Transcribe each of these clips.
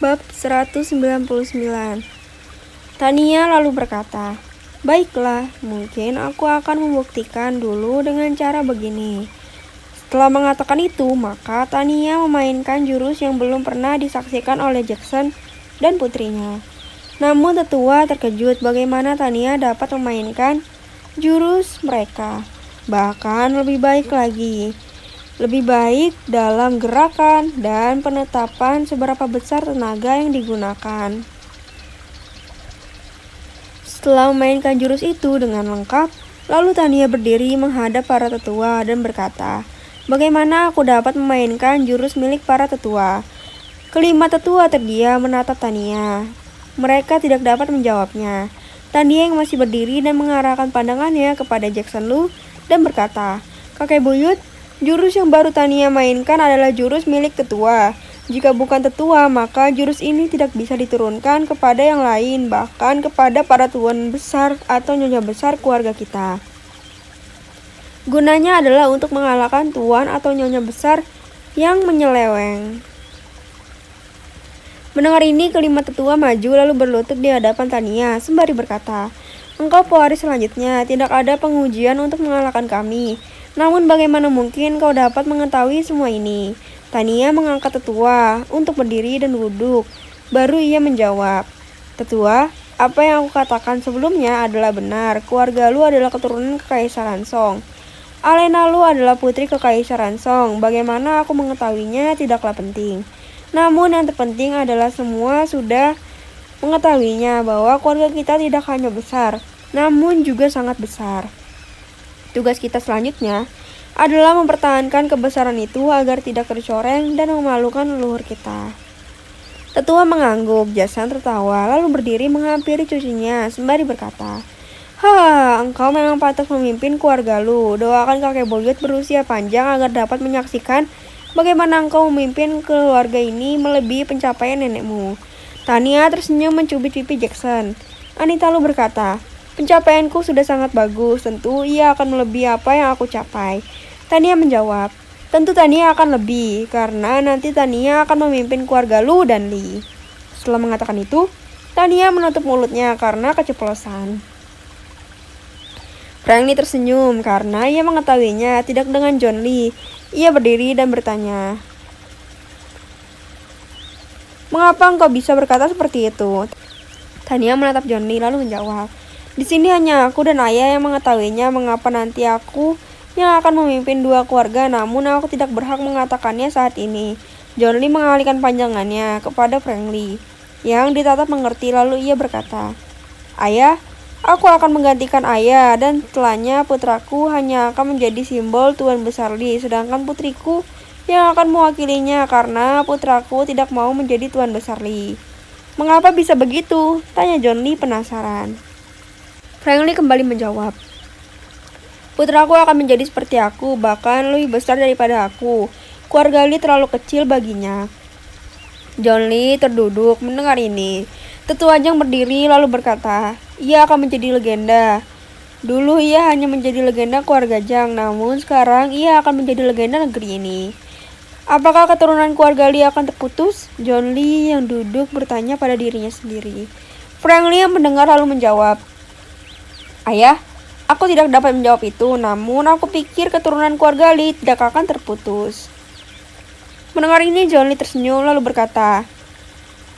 Bab 199. Tania lalu berkata, "Baiklah, mungkin aku akan membuktikan dulu dengan cara begini." Setelah mengatakan itu, maka Tania memainkan jurus yang belum pernah disaksikan oleh Jackson dan putrinya. Namun tetua terkejut bagaimana Tania dapat memainkan jurus mereka. Bahkan lebih baik lagi. Lebih baik dalam gerakan dan penetapan seberapa besar tenaga yang digunakan. Setelah memainkan jurus itu dengan lengkap, lalu Tania berdiri menghadap para tetua dan berkata, "Bagaimana aku dapat memainkan jurus milik para tetua?" Kelima tetua terdiam menatap Tania. Mereka tidak dapat menjawabnya. Tania yang masih berdiri dan mengarahkan pandangannya kepada Jackson Lu dan berkata, "Kakek buyut, jurus yang baru Tania mainkan adalah jurus milik tetua. Jika bukan tetua, maka jurus ini tidak bisa diturunkan kepada yang lain, bahkan kepada para tuan besar atau nyonya besar keluarga kita. Gunanya adalah untuk mengalahkan tuan atau nyonya besar yang menyeleweng." Mendengar ini, kelima tetua maju lalu berlutut di hadapan Tania sembari berkata, "Engkau pewaris selanjutnya, tidak ada pengujian untuk mengalahkan kami. Namun bagaimana mungkin kau dapat mengetahui semua ini?" Tania mengangkat tetua untuk berdiri dan duduk. Baru ia menjawab, "Tetua, apa yang aku katakan sebelumnya adalah benar. Keluarga Lu adalah keturunan Kekaisaran Song. Alena Lu adalah putri Kekaisaran Song. Bagaimana aku mengetahuinya tidaklah penting. Namun yang terpenting adalah semua sudah mengetahuinya bahwa keluarga kita tidak hanya besar, namun juga sangat besar. Tugas kita selanjutnya adalah mempertahankan kebesaran itu agar tidak tercoreng dan memalukan leluhur kita." Tetua mengangguk, Jackson tertawa, lalu berdiri menghampiri cucunya sembari berkata, Engkau memang patut memimpin keluarga Lu. Doakan kakek buyut berusia panjang agar dapat menyaksikan bagaimana engkau memimpin keluarga ini melebihi pencapaian nenekmu." Tania tersenyum mencubit pipi Jackson. Anita Lu berkata, "Pencapaianku sudah sangat bagus, tentu ia akan melebihi apa yang aku capai." Tania menjawab, "Tentu Tania akan lebih, karena nanti Tania akan memimpin keluarga Lu dan Li." Setelah mengatakan itu, Tania menutup mulutnya karena keceplosan. Franklin tersenyum karena ia mengetahuinya tidak dengan John Lee. Ia berdiri dan bertanya, "Mengapa engkau bisa berkata seperti itu?" Tania menatap John Lee lalu menjawab, "Di sini hanya aku dan ayah yang mengetahuinya mengapa nanti aku yang akan memimpin dua keluarga, namun aku tidak berhak mengatakannya saat ini." John Lee mengalihkan pandangannya kepada Franklin yang ditatap mengerti lalu ia berkata, "Ayah, aku akan menggantikan ayah dan setelahnya putraku hanya akan menjadi simbol Tuan Besar Li, sedangkan putriku yang akan mewakilinya karena putraku tidak mau menjadi Tuan Besar Li." "Mengapa bisa begitu?" tanya John Lee penasaran. Franklin kembali menjawab, "Putraku akan menjadi seperti aku, bahkan lebih besar daripada aku. Keluarga Li terlalu kecil baginya." John Lee terduduk mendengar ini. Tetua Jang berdiri lalu berkata, "Ia akan menjadi legenda. Dulu ia hanya menjadi legenda keluarga Jang, namun sekarang ia akan menjadi legenda negeri ini." "Apakah keturunan keluarga Lee akan terputus?" John Lee yang duduk bertanya pada dirinya sendiri. Franklin yang mendengar lalu menjawab, "Ayah, aku tidak dapat menjawab itu, namun aku pikir keturunan keluarga Lee tidak akan terputus." Mendengar ini, John Lee tersenyum lalu berkata,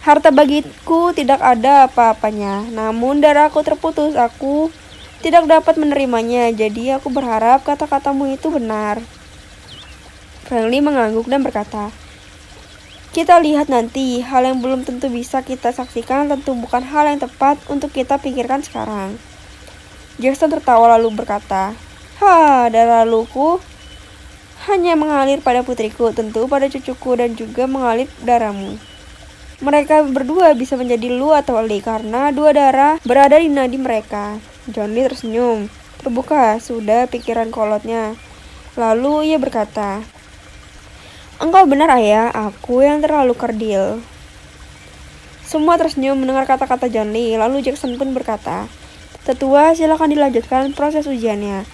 "Harta bagiku tidak ada apa-apanya, namun darahku terputus, aku tidak dapat menerimanya, jadi aku berharap kata-katamu itu benar." Franklin mengangguk dan berkata, "Kita lihat nanti, hal yang belum tentu bisa kita saksikan tentu bukan hal yang tepat untuk kita pikirkan sekarang." Jackson tertawa lalu berkata, Darah luku hanya mengalir pada putriku, tentu pada cucuku dan juga mengalir darahmu. Mereka berdua bisa menjadi Lu atau Li karena dua darah berada di nadi mereka." John Lee tersenyum, terbuka sudah pikiran kolotnya. Lalu ia berkata, "Engkau benar ayah, aku yang terlalu kerdil." Semua tersenyum mendengar kata-kata John Lee. Lalu Jackson pun berkata, "Tetua, silakan dilanjutkan proses ujiannya."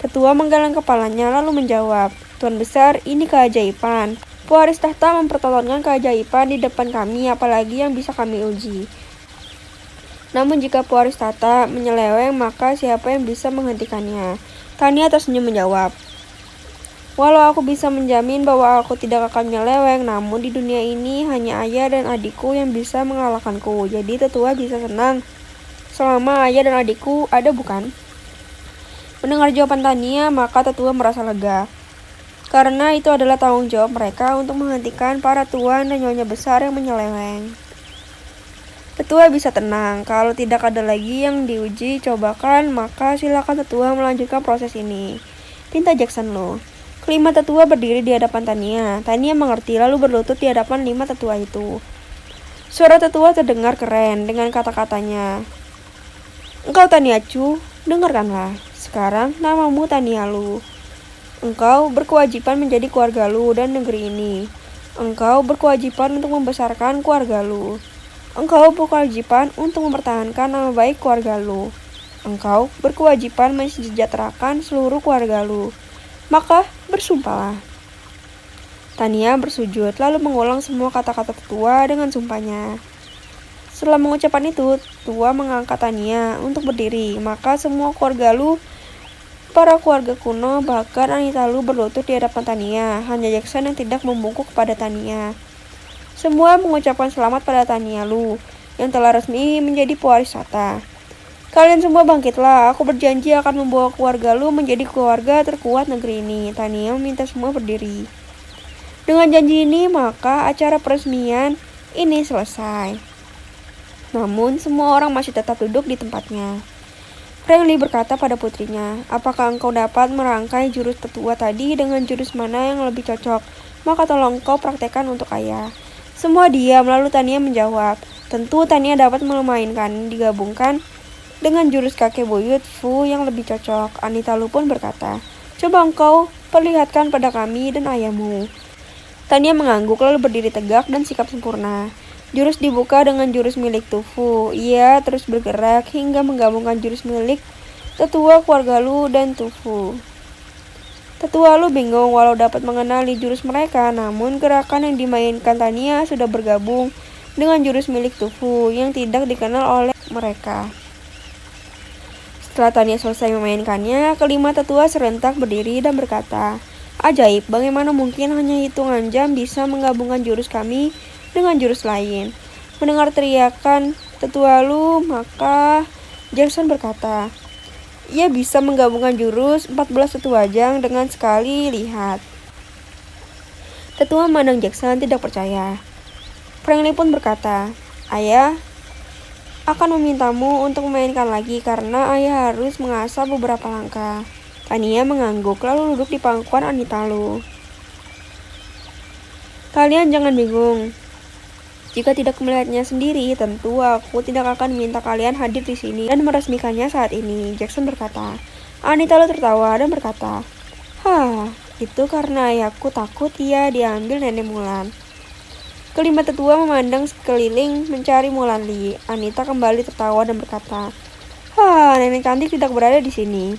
Tetua menggeleng kepalanya lalu menjawab, "Tuan Besar, ini keajaiban. Pewaris tahta mempertontonkan keajaiban di depan kami, apalagi yang bisa kami uji. Namun jika pewaris tahta menyeleweng, maka siapa yang bisa menghentikannya? Tania tersenyum menjawab, walau aku bisa menjamin bahwa aku tidak akan menyeleweng, namun di dunia ini hanya ayah dan adikku yang bisa mengalahkanku. Jadi tetua bisa senang selama ayah dan adikku ada, bukan? Mendengar jawaban Tania, maka tetua merasa lega. Karena itu adalah tanggung jawab mereka untuk menghentikan para tuan dan nyonya besar yang menyeleweng. Tetua bisa tenang, kalau tidak ada lagi yang diuji cobakan, maka silakan tetua melanjutkan proses ini. Pinta Jackson Lu. Kelima tetua berdiri di hadapan Tania. Tania mengerti lalu berlutut di hadapan 5 tetua itu. Suara tetua terdengar keren dengan kata-katanya. Engkau Tania Chu, dengarkanlah. Sekarang namamu Tania Lu. Engkau berkewajiban menjadi keluarga Lu dan negeri ini. Engkau berkewajiban untuk membesarkan keluarga Lu. Engkau berkewajiban untuk mempertahankan nama baik keluarga Lu. Engkau berkewajiban mensejahterakan seluruh keluarga Lu. Maka bersumpahlah. Tania bersujud lalu mengulang semua kata-kata tetua dengan sumpahnya. Setelah mengucapkan itu, tua mengangkat Tania untuk berdiri. Maka semua keluarga Lu, para keluarga kuno, bahkan Anita Lu berlutut di hadapan Tania. Hanya Jackson yang tidak membungkuk kepada Tania. Semua mengucapkan selamat pada Tania Lu yang telah resmi menjadi pewaris tahta. Kalian semua bangkitlah, aku berjanji akan membawa keluarga Lu menjadi keluarga terkuat negeri ini. Tania meminta semua berdiri. Dengan janji ini, maka acara peresmian ini selesai. Namun, semua orang masih tetap duduk di tempatnya. Friendly berkata pada putrinya, apakah engkau dapat merangkai jurus tetua tadi dengan jurus mana yang lebih cocok? Maka tolong engkau praktekkan untuk ayah. Semua diam, lalu Tania menjawab, tentu Tania dapat memainkan digabungkan dengan jurus kakek buyut Fu yang lebih cocok. Anita Lu pun berkata, coba engkau perlihatkan pada kami dan ayahmu. Tania mengangguk lalu berdiri tegak dan sikap sempurna. Jurus dibuka dengan jurus milik Tufu. Ia terus bergerak hingga menggabungkan jurus milik tetua keluarga Lu dan Tufu. Tetua Lu bingung walau dapat mengenali jurus mereka, namun gerakan yang dimainkan Tania sudah bergabung dengan jurus milik Tufu yang tidak dikenal oleh mereka. Setelah Tania selesai memainkannya, kelima tetua serentak berdiri dan berkata, ajaib, bagaimana mungkin hanya hitungan jam bisa menggabungkan jurus kami dengan jurus lain. Mendengar teriakan tetua Lu, maka Jackson berkata, ia bisa menggabungkan jurus 14 tetuajang dengan sekali lihat. Tetua memandang Jackson tidak percaya. Franklin pun berkata, ayah akan memintamu untuk memainkan lagi karena ayah harus mengasah beberapa langkah. Tania mengangguk lalu duduk di pangkuan Anita Lu. Kalian jangan bingung. Jika tidak melihatnya sendiri, tentu aku tidak akan minta kalian hadir di sini dan meresmikannya saat ini, Jackson berkata. Anita Lu tertawa dan berkata, itu karena ayahku takut ia diambil nenek Mulan. Kelima tetua memandang sekeliling mencari Mulan Li. Anita kembali tertawa dan berkata, nenek cantik tidak berada di sini.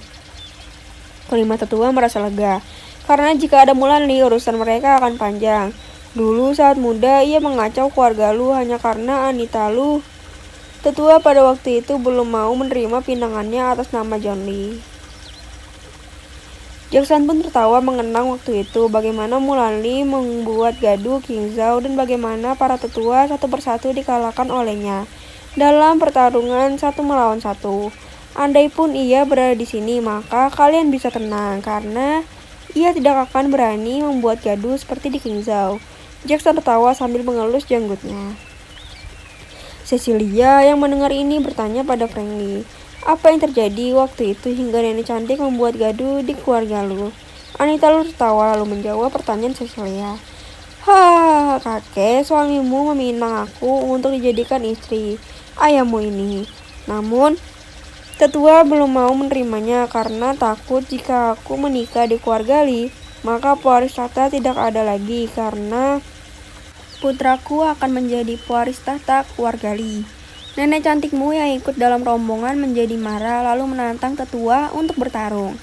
Kelima tetua merasa lega, karena jika ada Mulan Li, urusan mereka akan panjang. Dulu saat muda, ia mengacau keluarga Lu hanya karena Anita Lu. Tetua pada waktu itu belum mau menerima pinangannya atas nama John Lee. Jackson pun tertawa mengenang waktu itu, bagaimana Mulan Li membuat gaduh King Zhao dan bagaimana para tetua satu persatu dikalahkan olehnya dalam pertarungan 1 melawan 1. Andai pun ia berada di sini, maka kalian bisa tenang karena ia tidak akan berani membuat gaduh seperti di King Zhao. Jackson tertawa sambil mengelus janggutnya. Cecilia yang mendengar ini bertanya pada Franklin, apa yang terjadi waktu itu hingga nenek cantik membuat gaduh di keluarga Lu? Anita Lu tertawa lalu menjawab pertanyaan Cecilia. Kakek, suamimu meminang aku untuk dijadikan istri ayahmu ini. Namun, tetua belum mau menerimanya karena takut jika aku menikah di keluarga Li, maka pewaris tahta tidak ada lagi karena putraku akan menjadi pewaris tahta keluarga Li. Nenek cantikmu yang ikut dalam rombongan menjadi marah lalu menantang tetua untuk bertarung.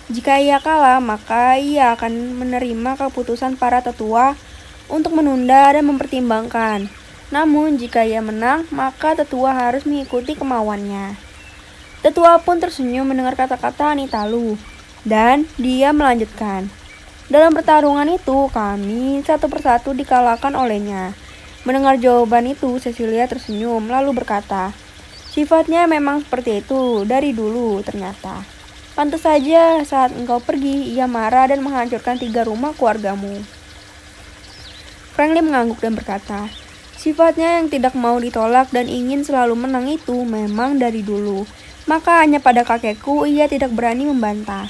Jika ia kalah, maka ia akan menerima keputusan para tetua untuk menunda dan mempertimbangkan. Namun jika ia menang, maka tetua harus mengikuti kemauannya. Tetua pun tersenyum mendengar kata-kata Anitalu, dan dia melanjutkan. Dalam pertarungan itu, kami satu persatu dikalahkan olehnya. Mendengar jawaban itu, Cecilia tersenyum lalu berkata, sifatnya memang seperti itu dari dulu ternyata. Pantas saja saat engkau pergi, ia marah dan menghancurkan 3 rumah keluargamu. Franklin mengangguk dan berkata, sifatnya yang tidak mau ditolak dan ingin selalu menang itu memang dari dulu. Maka hanya pada kakekku ia tidak berani membantah.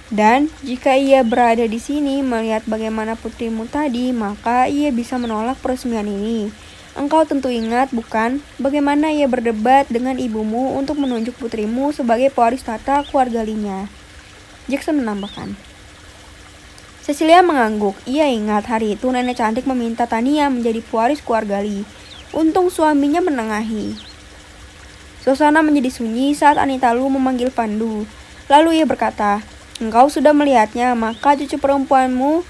Dan jika ia berada di sini melihat bagaimana putrimu tadi, maka ia bisa menolak peresmian ini. Engkau tentu ingat, bukan, bagaimana ia berdebat dengan ibumu untuk menunjuk putrimu sebagai pewaris tata keluarga Linya. Jackson menambahkan. Cecilia mengangguk. Ia ingat hari itu nenek cantik meminta Tania menjadi pewaris keluarga Li. Untung suaminya menengahi. Suasana menjadi sunyi saat Anitalu memanggil Pandu. Lalu ia berkata, engkau sudah melihatnya, maka cucu perempuanmu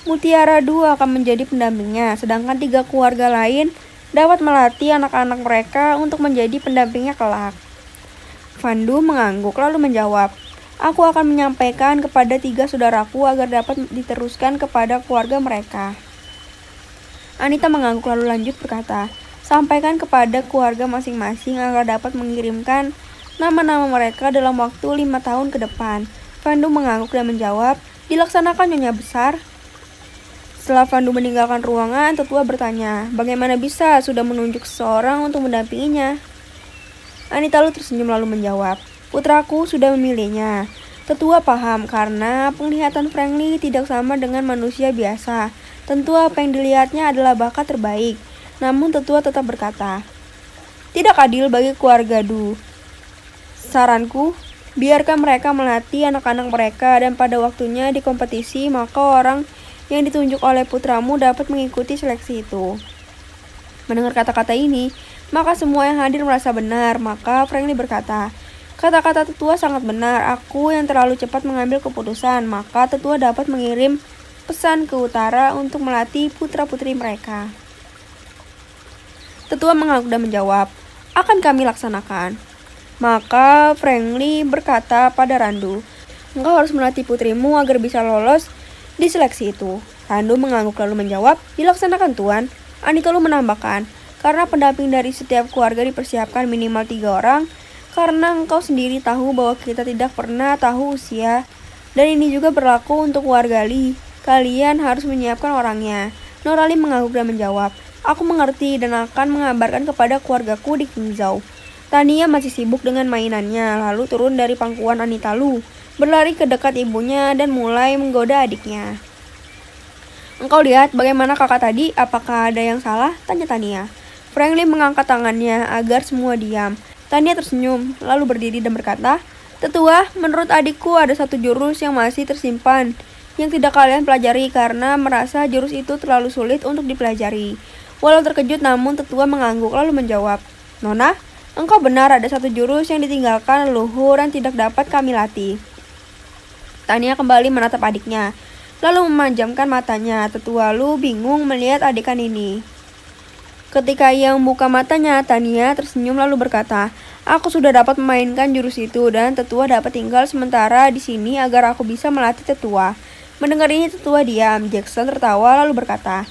Mutiara II akan menjadi pendampingnya, sedangkan 3 keluarga lain dapat melatih anak-anak mereka untuk menjadi pendampingnya kelak. Pandu mengangguk lalu menjawab, aku akan menyampaikan kepada 3 saudaraku agar dapat diteruskan kepada keluarga mereka. Anita mengangguk lalu lanjut berkata, sampaikan kepada keluarga masing-masing agar dapat mengirimkan nama-nama mereka dalam waktu 5 tahun ke depan. Pandu mengangguk dan menjawab, dilaksanakan Nyonya Besar. Setelah Pandu meninggalkan ruangan, tetua bertanya, bagaimana bisa sudah menunjuk seseorang untuk mendampinginya? Anitalu tersenyum lalu menjawab, putraku sudah memilihnya. Tetua paham karena penglihatan Franklin tidak sama dengan manusia biasa. Tentu apa yang dilihatnya adalah bakat terbaik. Namun tetua tetap berkata, tidak adil bagi keluarga Du. Saranku, biarkan mereka melatih anak-anak mereka dan pada waktunya di kompetisi maka orang yang ditunjuk oleh putramu dapat mengikuti seleksi itu. Mendengar kata-kata ini, maka semua yang hadir merasa benar. Maka Franklin berkata, kata-kata tetua sangat benar. Aku yang terlalu cepat mengambil keputusan. Maka tetua dapat mengirim pesan ke utara untuk melatih putra-putri mereka. Tetua mengangguk dan menjawab, akan kami laksanakan. Maka Franklin berkata pada Randu, engkau harus melatih putrimu agar bisa lolos di seleksi itu. Randu mengangguk lalu menjawab, dilaksanakan Tuan. Anitalu menambahkan, karena pendamping dari setiap keluarga dipersiapkan minimal 3 orang, karena engkau sendiri tahu bahwa kita tidak pernah tahu usia, dan ini juga berlaku untuk keluarga Li. Kalian harus menyiapkan orangnya. Norali mengangguk dan menjawab, aku mengerti dan akan mengabarkan kepada keluargaku di Qingzhou. Tania masih sibuk dengan mainannya, lalu turun dari pangkuan Anitalu, berlari ke dekat ibunya dan mulai menggoda adiknya. Engkau lihat bagaimana kakak tadi, apakah ada yang salah? Tanya Tania. Franklin mengangkat tangannya agar semua diam. Tania tersenyum, lalu berdiri dan berkata, tetua, menurut adikku ada 1 jurus yang masih tersimpan, yang tidak kalian pelajari karena merasa jurus itu terlalu sulit untuk dipelajari. Walau terkejut namun tetua mengangguk lalu menjawab, Nona, engkau benar ada 1 jurus yang ditinggalkan leluhur yang tidak dapat kami latih. Tania kembali menatap adiknya, lalu memanjamkan matanya. Tetua Lu bingung melihat adikan ini. Ketika ia membuka matanya, Tania tersenyum lalu berkata, aku sudah dapat memainkan jurus itu dan tetua dapat tinggal sementara di sini agar aku bisa melatih tetua. Mendengar ini tetua diam. Jackson tertawa lalu berkata,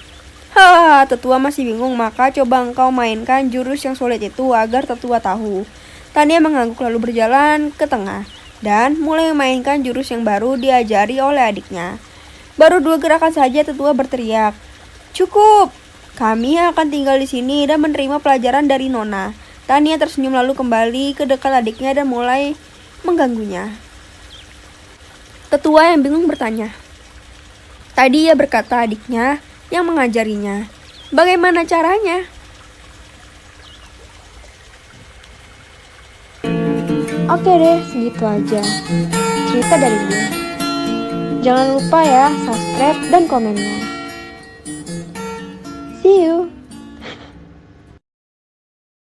hahaha, tetua masih bingung, maka coba engkau mainkan jurus yang sulit itu agar tetua tahu. Tania mengangguk lalu berjalan ke tengah dan mulai memainkan jurus yang baru diajari oleh adiknya. Baru 2 gerakan saja tetua berteriak, cukup! Kami akan tinggal di sini dan menerima pelajaran dari Nona. Tania tersenyum lalu kembali ke dekat adiknya dan mulai mengganggunya. Tetua yang bingung bertanya. Tadi ia berkata adiknya yang mengajarinya. Bagaimana caranya? Oke deh, segitu aja cerita dari gue. Jangan lupa ya subscribe dan komennya. See you.